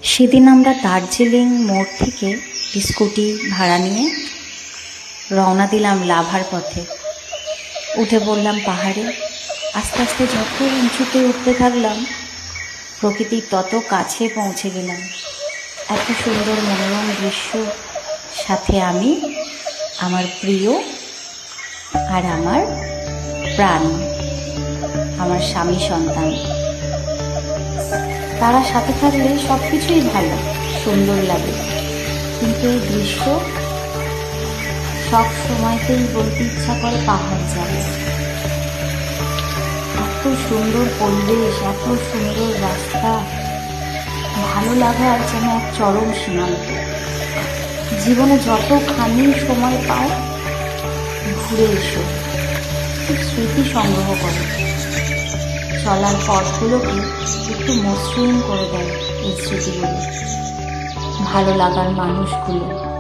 সেদিন আমরা দার্জিলিং মোড় থেকে স্কুটি ভাড়া নিয়ে রওনা দিলাম লাভার পথে। উঠে পড়লাম পাহাড়ে। আস্তে আস্তে যত উঁচুতে উঠতে থাকলাম, প্রকৃতির তত কাছে পৌঁছে গেলাম। এত সুন্দর মনোরম দৃশ্য, সাথে আমি, আমার প্রিয় আর আমার প্রাণ, আমার স্বামী সন্তান। তারা সাথে থাকলে সব কিছুই ভালো, সুন্দর লাগে। কিন্তু এই দৃশ্য সব সময়তেই বলতে ইচ্ছা করে পাহাড় যাবে। এত সুন্দর পরিবেশ, এত সুন্দর রাস্তা, ভালো লাগার যেন এক চরম সীমান্ত। জীবনে যতখানি সময় পাও, ঘুরে এসো, স্মৃতি সংগ্রহ করো। চলার পথগুলোকে একটু মসৃণ করে দেয় এই স্মৃতিগুলো, ভালো লাগার মানুষগুলো।